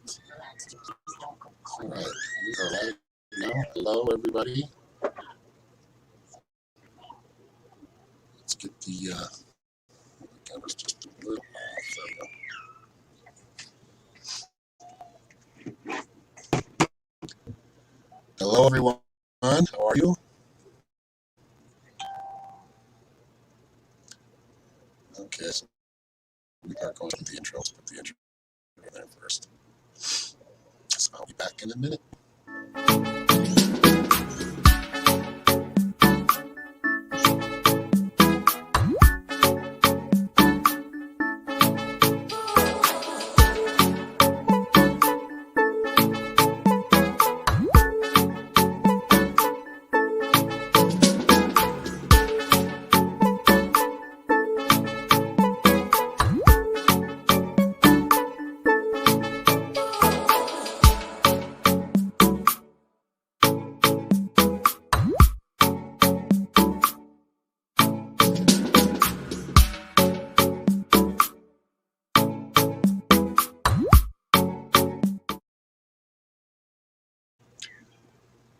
All right, we are live now. Hello, everybody. Let's get the cameras just a little off. There we go. Hello, everyone. How are you? Okay, so we are going to the intro. Let's put the intro in there first. So I'll be back in a minute.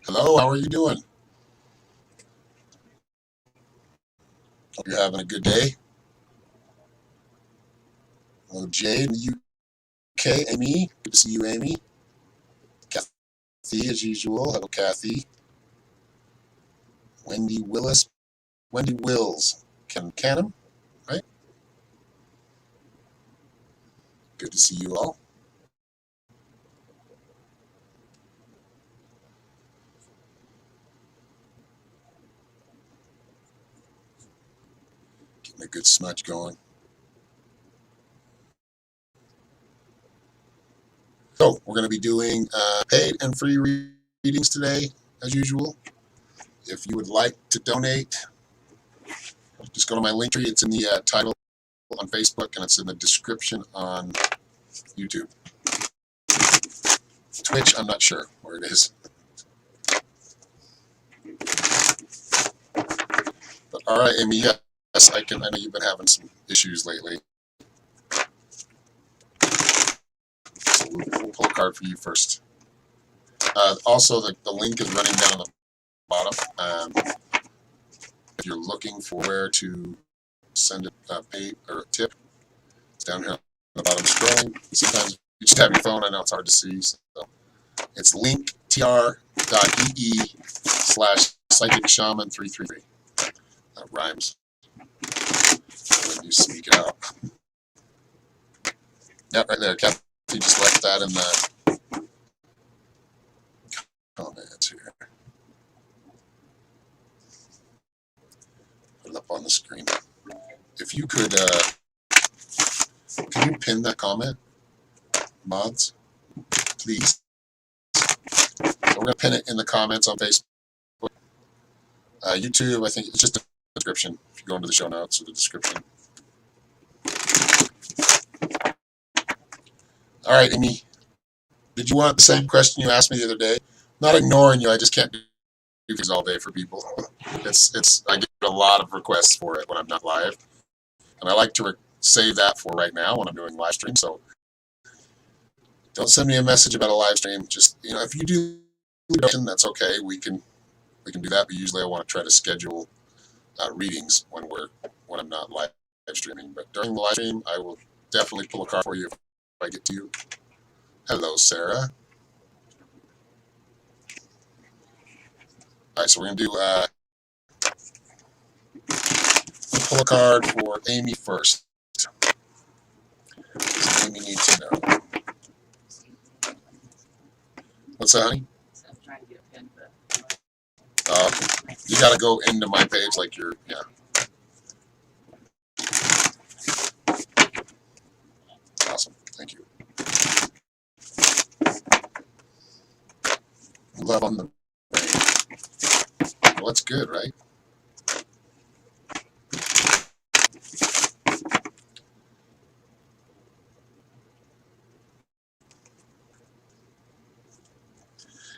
Hello, how are you doing? Hope you're having a good day. Hello, Jay in the UK. Amy, good to see you, Amy. Kathy, as usual. Hello, Kathy. Wendy Willis. Wendy Wills. Canham, right? Good to see you all. Getting a good smudge going. So we're going to be doing paid and free readings today, as usual. If you would like to donate, just go to my link tree. It's in the title on Facebook, and it's in the description on YouTube. Twitch, I'm not sure where it is. But all right, Amy, yes, I know you've been having some issues lately. So we'll pull a card for you first. Also, the link is running down on the bottom. If you're looking for where to send a pay or a tip, it's down here on the bottom scrolling. Sometimes you just have your phone. I know it's hard to see. So it's linktr.ee/psychicshaman333. That rhymes when you speak it out. Yeah, right there. Kathy just left that in the comments here. Put it up on the screen. If you could, can you pin that comment, mods, please? So we're going to pin it in the comments on Facebook. YouTube, I think it's just a description. If you go into the show notes or the description. All right, Amy. Did you want the same question you asked me the other day? Not ignoring you. I just can't do things all day for people. I get a lot of requests for it when I'm not live, and I like to save that for right now when I'm doing live stream. So don't send me a message about a live stream. Just if you do, that's okay. We can do that. But usually, I want to try to schedule readings when I'm not live streaming. But during the live stream, I will definitely pull a card for you if I get to you. Hello, Sarah. All right, so we're going to do pull a card for Amy first. Amy needs to know. What's that, honey? I'm trying to get a pin, but you got to go into my page like you're, yeah. Awesome. Thank you. Love on the brain. Well, that's good, right?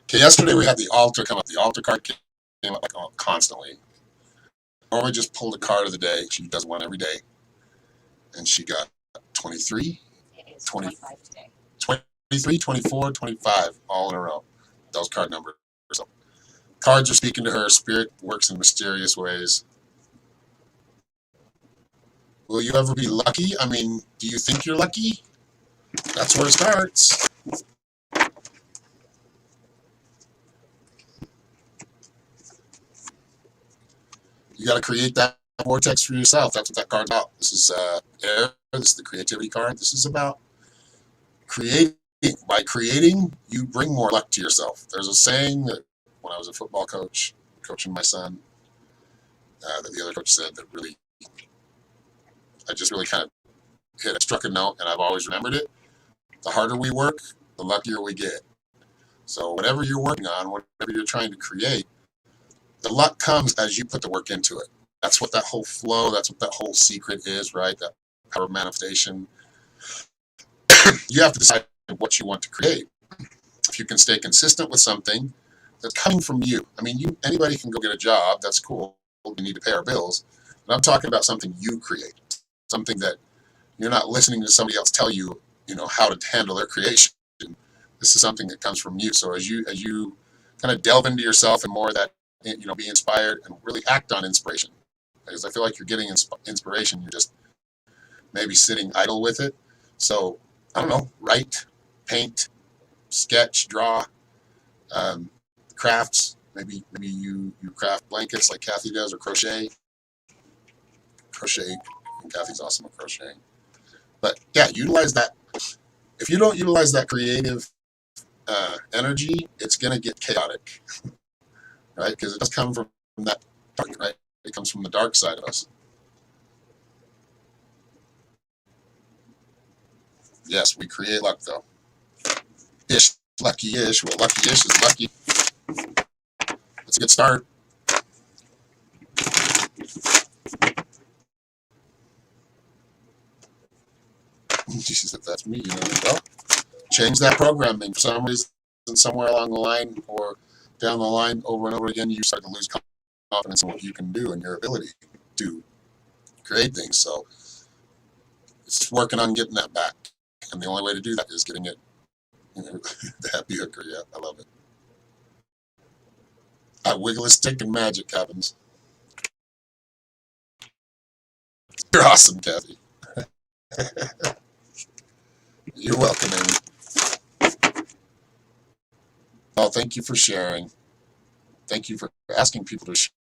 Okay, yesterday we had the altar come up. The altar card came up like constantly. Normally just pulled a card of the day. She does one every day. And she got 23, 20, 25 today. 23, 24, 25, all in a row. Those card numbers. So cards are speaking to her. Spirit works in mysterious ways. Will you ever be lucky? I mean, do you think you're lucky? That's where it starts. You got to create that vortex for yourself. That's what that card's about. This is air. This is the creativity card. This is about creating. By creating, you bring more luck to yourself. There's a saying that when I was a football coach, coaching my son, that the other coach said that really, I just really kind of struck a note, and I've always remembered it. The harder we work, the luckier we get. So whatever you're working on, whatever you're trying to create, the luck comes as you put the work into it. That's what that whole flow, that's what that whole secret is, right? That power of manifestation. You have to decide what you want to create. If you can stay consistent with something that's coming from you. I mean, anybody can go get a job. That's cool. We need to pay our bills. But I'm talking about something you create, something that you're not listening to somebody else tell you, how to handle their creation. This is something that comes from you. So as you kind of delve into yourself and more of that, be inspired and really act on inspiration. Because I feel like you're getting inspiration. You're just maybe sitting idle with it. So I don't know, write, paint, sketch, draw, crafts. Maybe you craft blankets like Kathy does, or crochet. And Kathy's awesome at crocheting. But yeah, utilize that. If you don't utilize that creative energy, it's going to get chaotic, right? Because it does come from that dark, right? It comes from the dark side of us. Yes, we create luck, though. Ish, lucky-ish. Well, lucky-ish is lucky. That's a good start. She said, that's me, Well, change that programming. For some reason, somewhere along the line or down the line, over and over again, you start to lose confidence in what you can do and your ability to create things. So it's working on getting that back. And the only way to do that is getting it, the happy hooker. Yeah, I love it. I wiggle a stick and magic happens. You're awesome, Kathy. You're welcome, Amy. Oh, thank you for sharing. Thank you for asking people to share.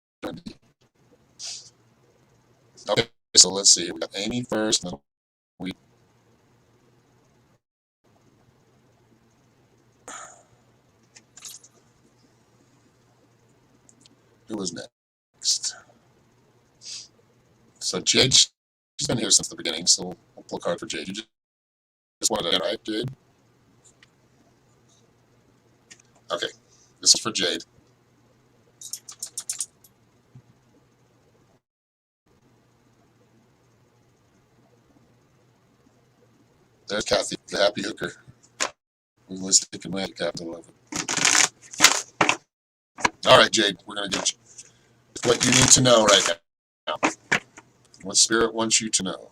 Okay, so let's see. We got Amy first, and then we. Who was next? So Jade, she's been here since the beginning, so we'll pull a card for Jade. You just wanted to, right, Jade? Okay, this is for Jade. There's Kathy, the happy hooker. Realistic and magic happens. I love it. All right, Jade, we're going to get you what you need to know right now. What Spirit wants you to know.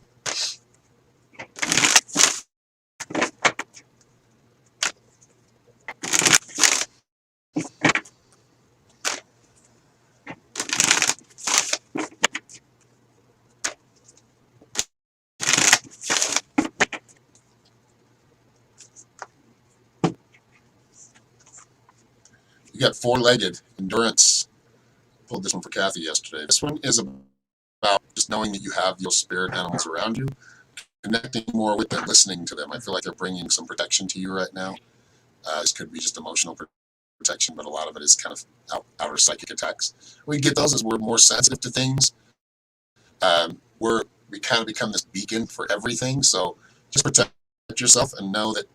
You got four-legged endurance. Pulled this one for Kathy yesterday. This one is about just knowing that you have those spirit animals around you, connecting more with them, listening to them. I feel like they're bringing some protection to you right now. This could be just emotional protection, but a lot of it is kind of outer psychic attacks. We get those as we're more sensitive to things. We kind of become this beacon for everything. So just protect yourself and know that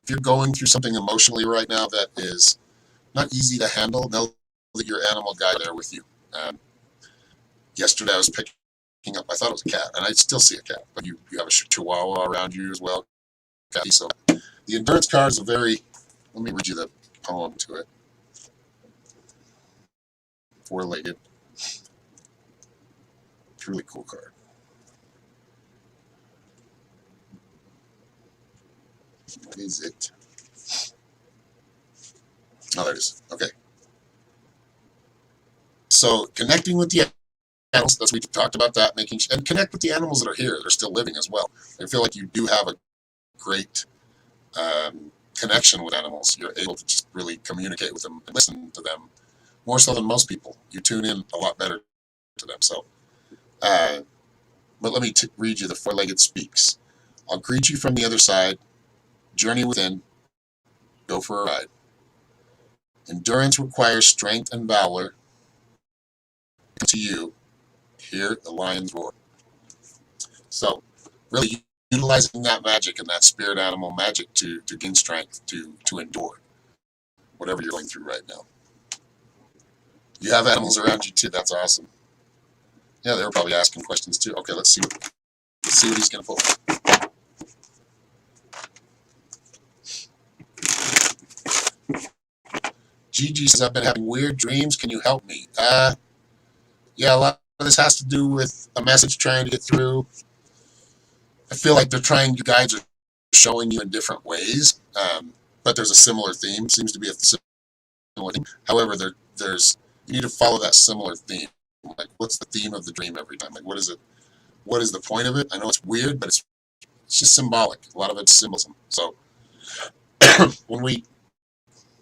if you're going through something emotionally right now that is not easy to handle, know that your animal guide there with you. Yesterday I was picking up, I thought it was a cat, and I still see a cat, but you have a chihuahua around you as well, Kathy. So the endurance card is let me read you the poem to it. Four-legged. It's a really cool card. What is it? Oh, there it is. Okay. So connecting with the animals, that's we talked about that, and connect with the animals that are here, that are still living as well. I feel like you do have a great connection with animals. You're able to just really communicate with them and listen to them more so than most people. You tune in a lot better to them. So, but let me read you the four-legged speaks. I'll greet you from the other side, journey within, go for a ride. Endurance requires strength and valor. To you, hear the lions roar. So, really utilizing that magic and that spirit animal magic to gain strength, to endure whatever you're going through right now. You have animals around you too. That's awesome. Yeah, they were probably asking questions too. Okay, let's see what he's gonna pull. Gigi says, I've been having weird dreams. Can you help me? Yeah, a lot of this has to do with a message trying to get through. I feel like you guys are showing you in different ways, but there's a similar theme. Seems to be a similar theme. However, there's you need to follow that similar theme. Like, what's the theme of the dream every time? Like, what is it? What is the point of it? I know it's weird, but it's just symbolic. A lot of it's symbolism. So when we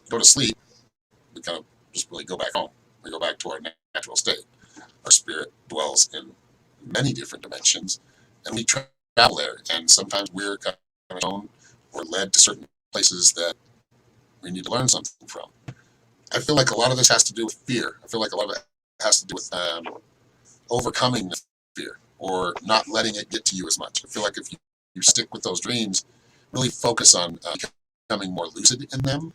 go to sleep, we kind of just really go back home. We go back to our natural state. Our spirit dwells in many different dimensions, and we travel there. And sometimes we're kind of shown or led to certain places that we need to learn something from. I feel like a lot of this has to do with fear. I feel like a lot of it has to do with overcoming the fear or not letting it get to you as much. I feel like if you stick with those dreams, really focus on becoming more lucid in them,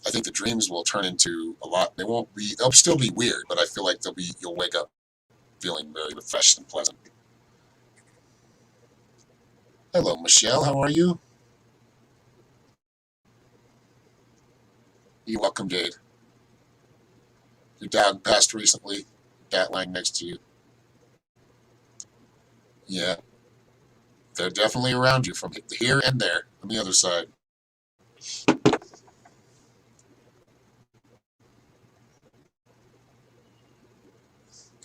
I think the dreams will turn into a lot. They'll still be weird, but I feel like you'll wake up feeling very refreshed and pleasant. Hello, Michelle. How are you? You're welcome, Jade. Your dog passed recently. Cat lying next to you. Yeah, they're definitely around you from here and there on the other side.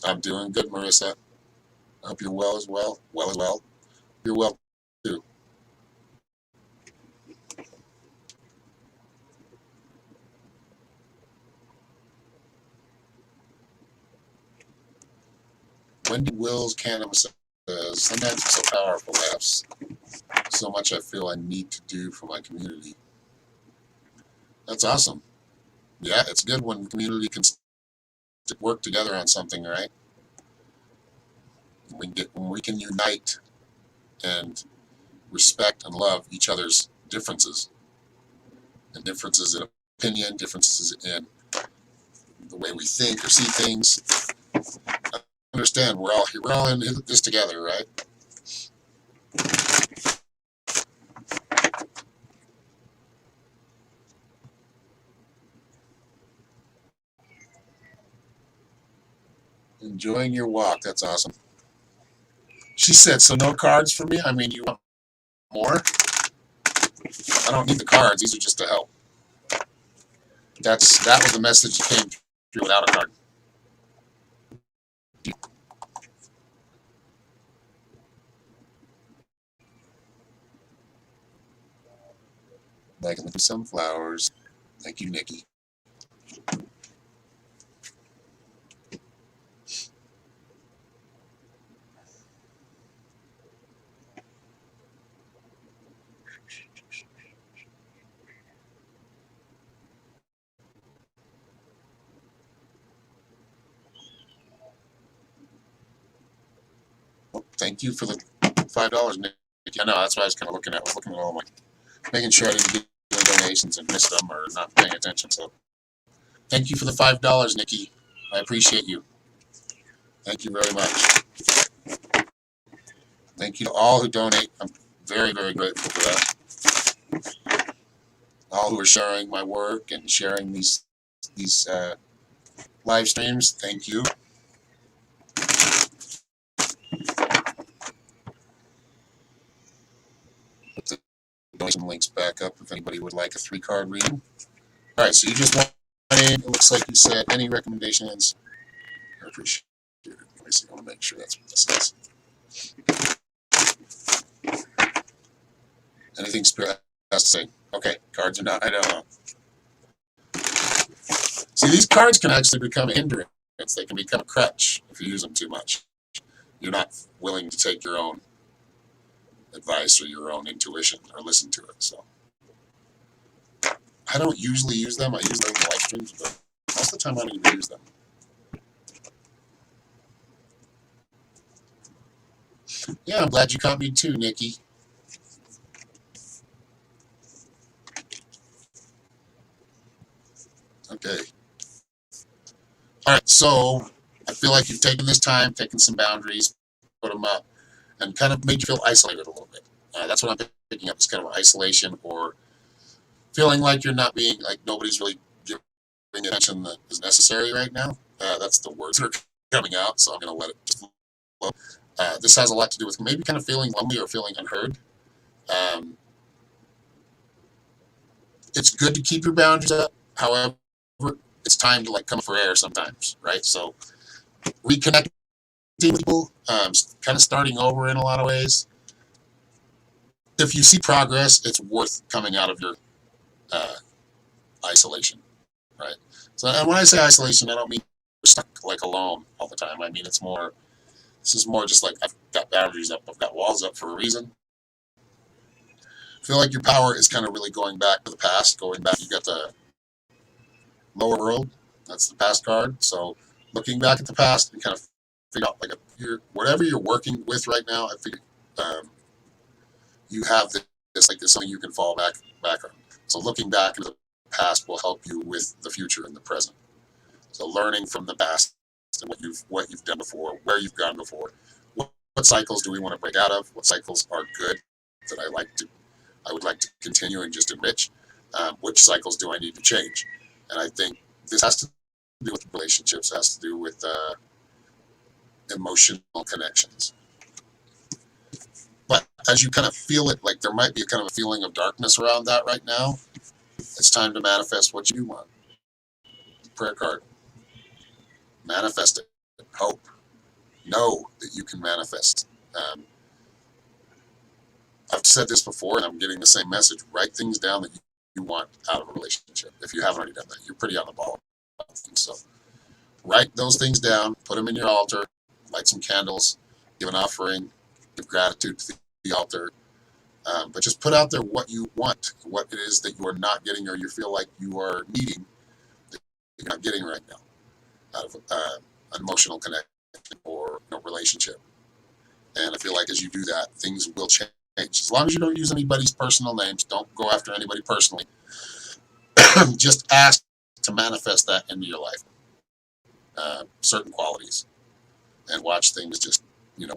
I'm doing good, Marissa. I hope you're well as well. Well as well. You're well too. Wendy Wills Canham says, sometimes it's so powerful, laughs. So much I feel I need to do for my community. That's awesome. Yeah, it's good when the community can work together on something, right? When we can unite and respect and love each other's differences, and differences in opinion, differences in the way we think or see things. Understand we're all in this together, right? Enjoying your walk. That's awesome. She said, so no cards for me? I mean, you want more? I don't need the cards. These are just to help. That was the message that came through without a card. Like some flowers. Thank you, Nikki. Well, thank you for the $5, Nikki. I know that's what I was kind of looking at. I was looking at all my, making sure I didn't get any donations and missed them or not paying attention. So thank you for the $5, Nikki. I appreciate you. Thank you very much. Thank you to all who donate. I'm very, very grateful for that. All who are sharing my work and sharing these live streams. Thank you. Put the donation links back up if anybody would like a 3-card reading. right, so you just want, it looks like you said, any recommendations are appreciated. Let me see, I want to make sure that's what this says. Anything Spirit has to say. Okay, cards are not, I don't know. See, these cards can actually become a hindrance. They can become a crutch if you use them too much. You're not willing to take your own advice or your own intuition or listen to it. So I don't usually use them. I use them in live streams, but most of the time I don't even use them. Yeah, I'm glad you caught me too, Nikki. Okay. All right, so I feel like you've taken this time, taken some boundaries, put them up, and kind of made you feel isolated a little bit. That's what I'm picking up, is kind of isolation, or feeling like you're not being, like nobody's really giving the attention that is necessary right now. That's the words that are coming out, so I'm going to let it just flow. This has a lot to do with maybe kind of feeling lonely or feeling unheard. Um, it's good to keep your boundaries up. However, it's time to like come for air sometimes, right? So reconnecting with people, kind of starting over in a lot of ways. If you see progress, it's worth coming out of your uh, isolation, right? So, and when I say isolation, I don't mean you're stuck like alone all the time. I mean this is more just like I've got boundaries up, I've got walls up for a reason. I feel like your power is kind of really going back to the past, going back. You got the lower world, that's the past card. So looking back at the past and kind of figure out like whatever you're working with right now. I figure um, you have this like this something you can fall back on. So looking back into the past will help you with the future and the present. So learning from the past and what you've done before, where you've gone before, what cycles do we want to break out of? What cycles are good that I would like to continue and just enrich? Which cycles do I need to change? And I think this has to do with relationships, has to do with emotional connections. But as you kind of feel it, like there might be a kind of a feeling of darkness around that right now, it's time to manifest what you want. Prayer card. Manifest it. Hope. Know that you can manifest. I've said this before, and I'm getting the same message. Write things down that you want out of a relationship. If you haven't already done that, you're pretty on the ball. So write those things down, put them in your altar, light some candles, give an offering, give gratitude to the altar. But just put out there what you want, what it is that you are not getting or you feel like you are needing that you're not getting right now out of an emotional connection or relationship. And I feel like as you do that, things will change. As long as you don't use anybody's personal names, don't go after anybody personally. Just ask to manifest that into your life, certain qualities, and watch things just,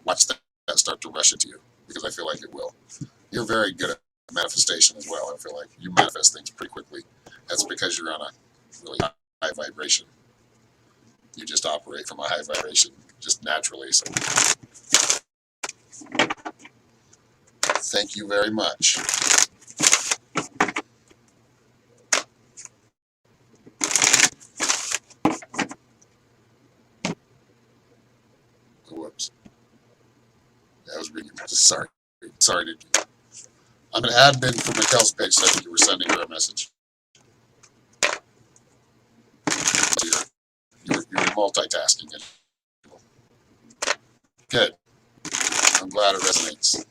watch that start to rush into you, because I feel like it will. You're very good at manifestation as well. I feel like you manifest things pretty quickly. That's because you're on a really high vibration. You just operate from a high vibration just naturally. So thank you very much. Whoops. I was reading. Sorry. Sorry. I'm an admin for Mikkel's page, so I think you were sending her a message. You're multitasking. Good. I'm glad it resonates.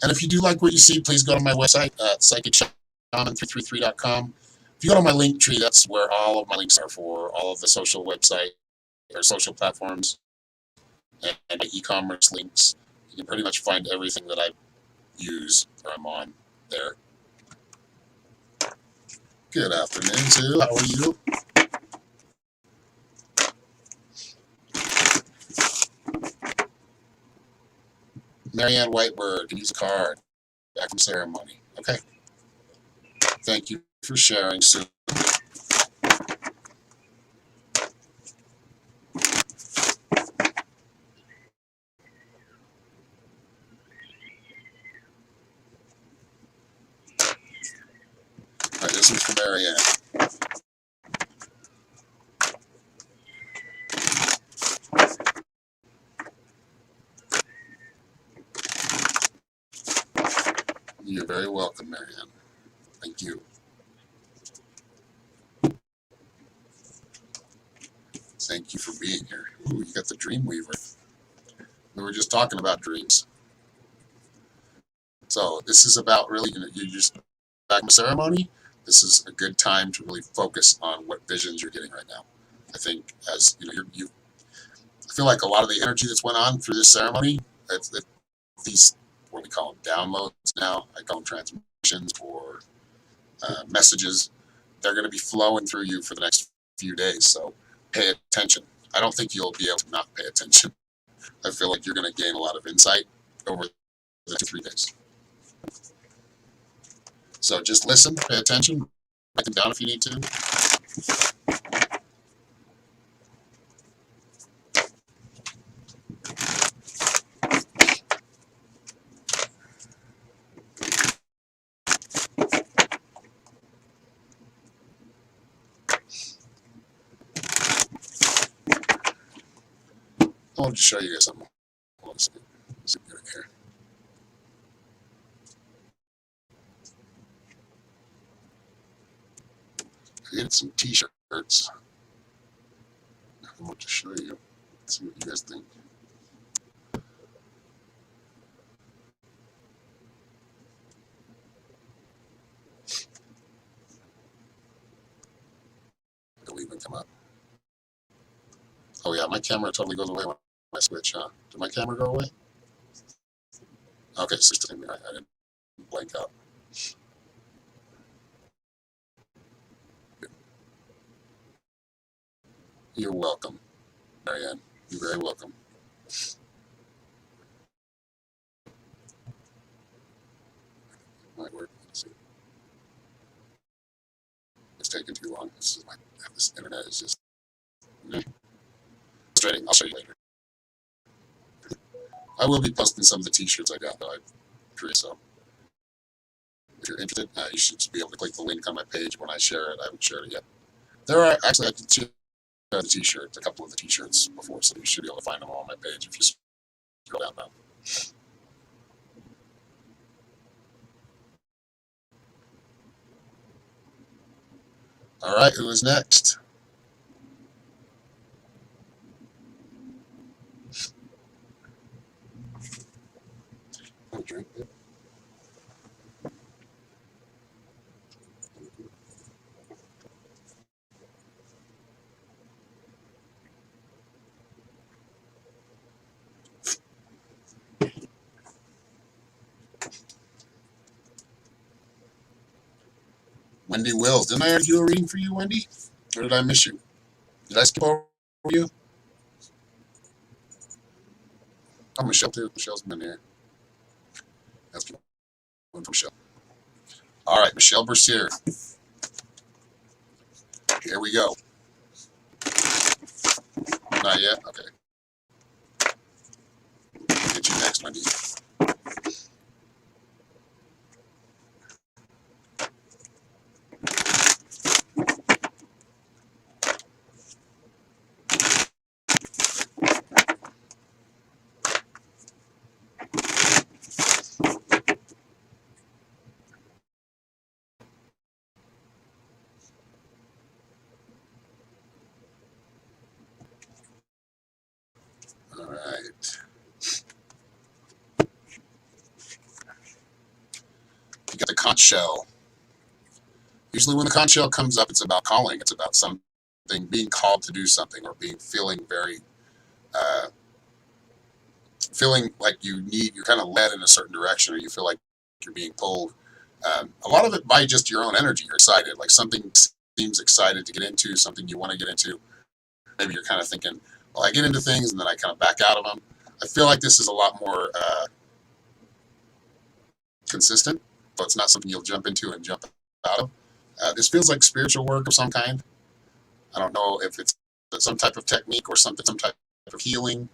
And if you do like what you see, please go to my website, psychicshaman333.com. If you go to my link tree, that's where all of my links are for all of the social website or social platforms and the e-commerce links. You can pretty much find everything that I use or I'm on there. Good afternoon, Sue. How are you? Marianne Whitebird, use a card. Back from ceremony. Okay. Thank you for sharing soon. All right, this is for Marianne. You're very welcome, Marianne. Thank you. Thank you for being here. Ooh, you got the Dream Weaver. We were just talking about dreams. So this is about really, you just back from ceremony. This is a good time to really focus on what visions you're getting right now. I think as I feel like a lot of the energy that's went on through this ceremony, these, what we call them, downloads now, I call them transmissions or messages, they're going to be flowing through you for the next few days. So pay attention. I don't think you'll be able to not pay attention. I feel like you're going to gain a lot of insight over the next 3 days. So just listen, pay attention, write them down if you need to. I wanted to show you guys something. Let's see here. I get some t-shirts. I want to show you. Let's see what you guys think. It'll even come up. Oh yeah, my camera totally goes away when I switch, huh? Did my camera go away? Okay, 16. I didn't blank out. You're welcome, Marianne. You're very welcome. Might work. Let's see. It's taking too long. This internet is just frustrating. I'll show you later. I will be posting some of the t-shirts I got, though. I'm curious, so if you're interested, you should be able to click the link on my page when I share it. I haven't shared it yet. There are actually, I did share the t-shirt, a couple of the t-shirts before, so you should be able to find them all on my page if you scroll down now. All right, who is next? I'll drink it. Wendy Wills. Didn't I already do a reading for you, Wendy? Or did I miss you? Did I skip over you? Oh, Michelle, too. Michelle's been here. That's one from Michelle. All right, Michelle Bercier. Here we go. Not yet? Okay. I'll get you next, Wendy. All right. You got the conch shell. Usually when the conch shell comes up, it's about calling. It's about something, being called to do something, or feeling very, feeling like you're kind of led in a certain direction, or you feel like you're being pulled. A lot of it by just your own energy. You're excited, like something seems excited to get into, something you want to get into. Maybe you're kind of thinking, well, I get into things and then I kind of back out of them. I feel like this is a lot more consistent, so it's not something you'll jump into and jump out of. This feels like spiritual work of some kind. I don't know if it's some type of technique or some type of healing,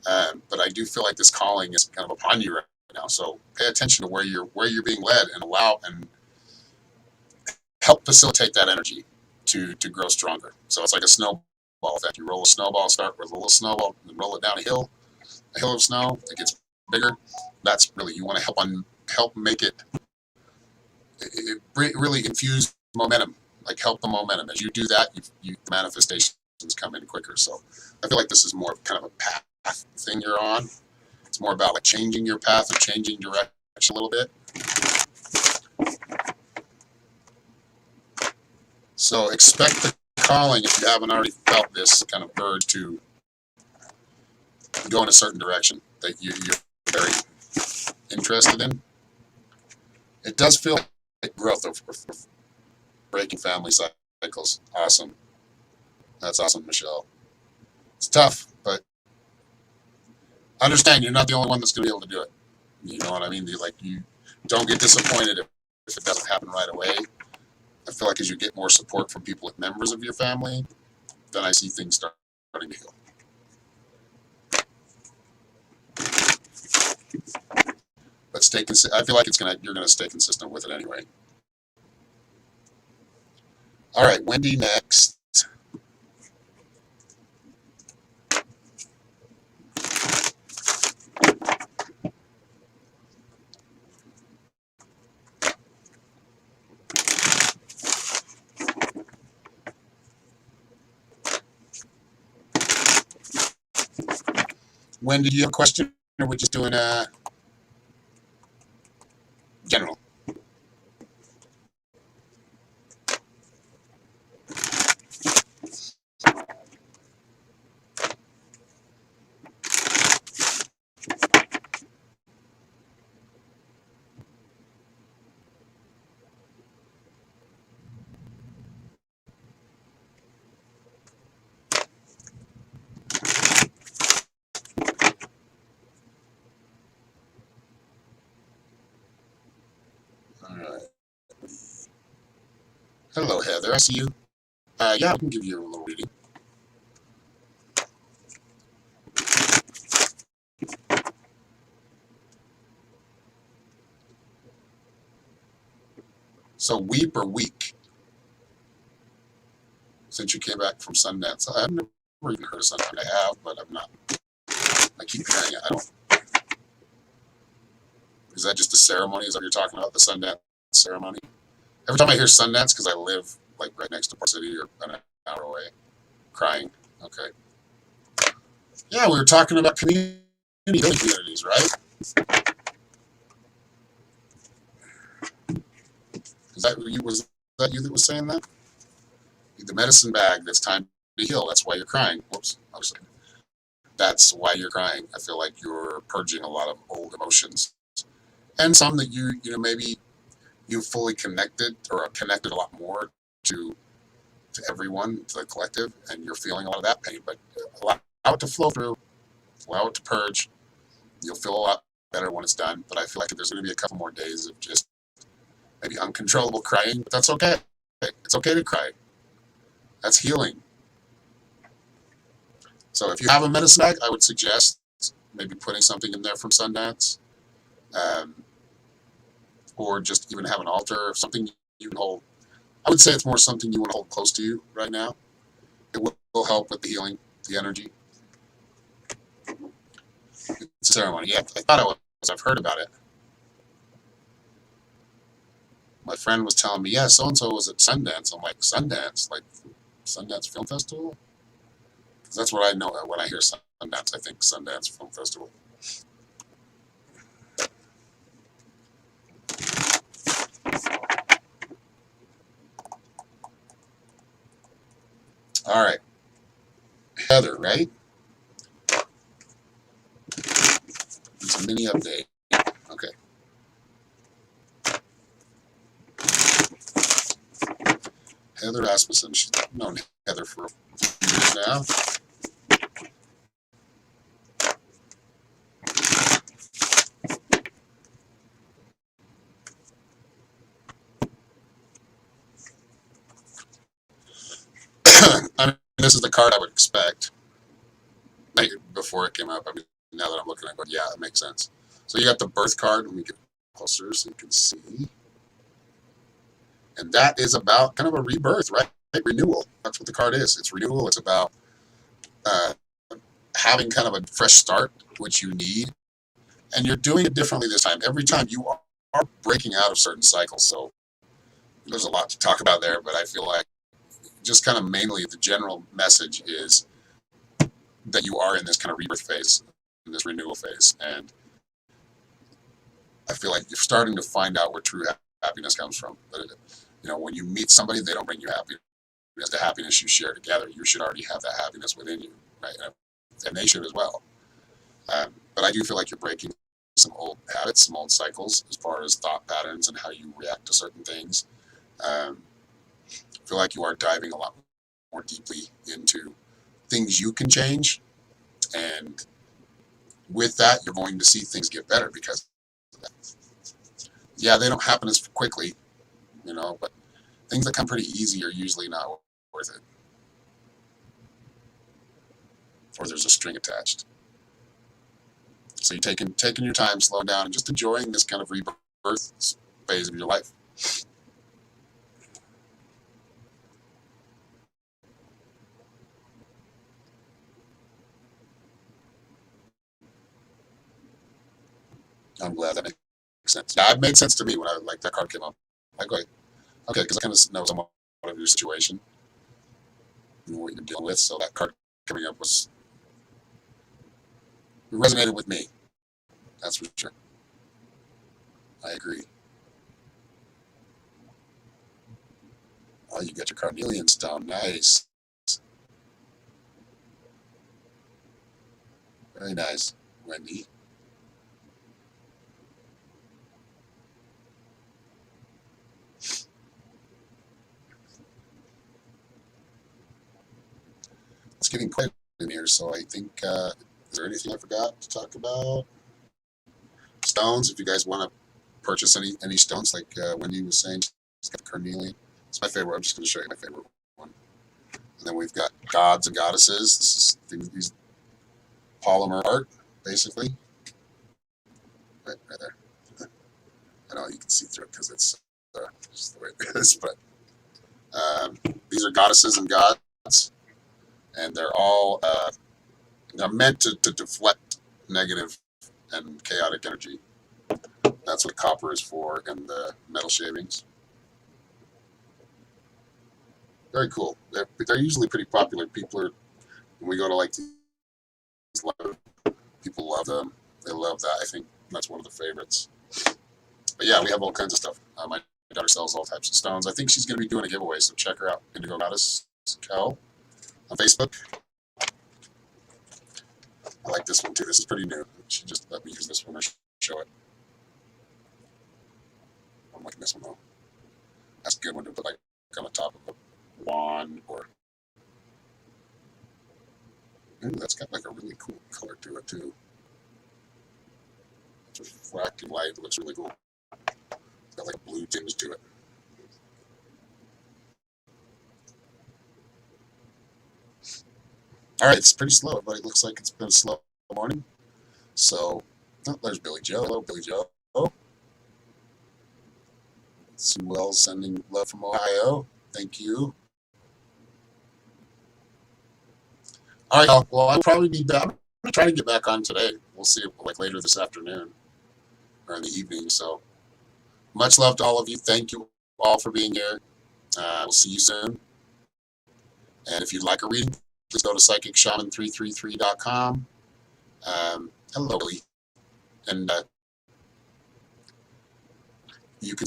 but I do feel like this calling is kind of upon you right now. So pay attention to where you're being led, and allow and help facilitate that energy to grow stronger. So it's like a snowball effect. You roll a snowball, start with a little snowball, and roll it down a hill of snow. It gets bigger. That's really, you want to help make it really infuse momentum. Like, help the momentum. As you do that, the manifestations come in quicker. So I feel like this is more of kind of a path thing you're on. It's more about like changing your path or changing direction a little bit. So expect the calling, if you haven't already felt this kind of urge to go in a certain direction that you're very interested in. It does feel like growth of breaking family cycles. Awesome. That's awesome, Michelle. It's tough, but understand you're not the only one that's going to be able to do it. You know what I mean? You don't get disappointed if it doesn't happen right away. I feel like as you get more support from people, like members of your family, then I see things starting to heal. But I feel like you're gonna stay consistent with it anyway. All right, Wendy next. Wendy, do you have a question, or we're just doing a general? All right. Hello, Heather. I see you. Yeah, I can give you a little reading. So, weep or week since you came back from Sundance. I've never even heard of Sundance. I have, but I'm not. I keep hearing it. I don't. Is that just a ceremony? Is that what you're talking about? The Sundance ceremony? Every time I hear Sundance, because I live like right next to Park City or an hour away, crying. Okay. Yeah, we were talking about communities, right? Was that you that was saying that? The medicine bag that's time to heal. That's why you're crying. Whoops. That's why you're crying. I feel like you're purging a lot of old emotions, and some that maybe you fully connected or are connected a lot more to everyone, to the collective, and you're feeling a lot of that pain. But allow it to flow through, allow it to purge. You'll feel a lot better when it's done. But I feel like there's going to be a couple more days of just maybe uncontrollable crying. But that's okay. It's okay to cry. That's healing. So if you have a medicine bag, I would suggest maybe putting something in there from Sundance, um, or just even have an altar or something you can hold. I would say it's more something you want to hold close to you right now. It will help with the healing, the energy. It's a ceremony. Yeah, I thought it was. I've heard about it. My friend was telling me, yeah, so and so was at Sundance. I'm like, Sundance, like Sundance Film Festival, because that's what I know when I hear Sundance. I think Sundance Film Festival. All right, Heather, right? It's a mini update. Okay. Heather Rasmussen. She's known Heather for a few years now. this is the card I would expect. Like, before it came up, I mean, now that I'm looking at it, yeah, it makes sense. So you got the birth card. Let me get closer so you can see. And that is about kind of a rebirth, right? Renewal. That's what the card is. It's renewal. It's about uh, having kind of a fresh start, which you need. And you're doing it differently this time. Every time you are breaking out of certain cycles. So there's a lot to talk about there, but I feel like just kind of mainly the general message is that you are in this kind of rebirth phase, in this renewal phase. And I feel like you're starting to find out where true happiness comes from. But when you meet somebody, they don't bring you happiness. The happiness you share together, you should already have that happiness within you, right? And they should as well. But I do feel like you're breaking some old habits, some old cycles as far as thought patterns and how you react to certain things. I feel like you are diving a lot more deeply into things you can change. And with that, you're going to see things get better because of that. Yeah, they don't happen as quickly, but things that come pretty easy are usually not worth it. Or there's a string attached. So you're taking your time, slowing down, and just enjoying this kind of rebirth phase of your life. I'm glad that makes sense. Yeah, it made sense to me when that card came up. Like, okay, because I kind of know somewhat of your situation and what you're dealing with. So that card coming up resonated with me. That's for sure. I agree. Oh, you got your carnelian stone. Nice. Very nice, Wendy. It's getting quiet in here, so I think, is there anything I forgot to talk about? Stones, if you guys want to purchase any stones, like Wendy was saying, she's got the carnelian. It's my favorite. I'm just going to show you my favorite one. And then we've got gods and goddesses. This is these polymer art, basically. Right there. I know you can see through it because it's just the way it is, but these are goddesses and gods, and they're all they're meant to deflect negative and chaotic energy. That's what copper is for, and the metal shavings. Very cool. They're usually pretty popular. When we go to like these live, people love them. They love that. I think that's one of the favorites. But yeah, we have all kinds of stuff. My daughter sells all types of stones. I think she's going to be doing a giveaway, so check her out. Indigo Goddess Cal on Facebook. I like this one too. This is pretty new. She just let me use this one to show it. I'm liking this one though. That's a good one to put like on the top of a wand or. Ooh, that's got like a really cool color to it too. It's refracting light. It looks really cool. It's got like a blue tinge to it. All right, it's pretty slow, but it looks like it's been a slow morning. So, there's Billy Joe. Hello, Billy Joe. Sue Wells sending love from Ohio. Thank you. All right, y'all. Well, I'll probably be back. I'm gonna try to get back on today. We'll see, like later this afternoon or in the evening. So, much love to all of you. Thank you all for being here. We'll see you soon. And if you'd like a reading, please go to psychicshaman333.com. Hello, Billy. And you can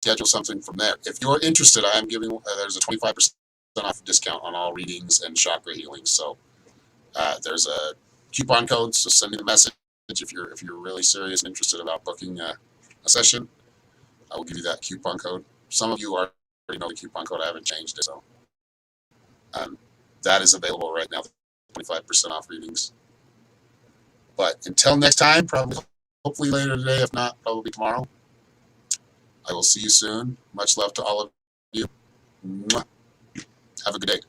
schedule something from there. If you're interested, I am giving, there's a 25% off discount on all readings and chakra healings. So there's a coupon code, so send me the message if you're really serious and interested about booking a session. I will give you that coupon code. Some of you already know the coupon code. I haven't changed it, so that is available right now. 25% off readings. But until next time, hopefully later today, if not, probably tomorrow. I will see you soon. Much love to all of you. Mwah. Have a good day.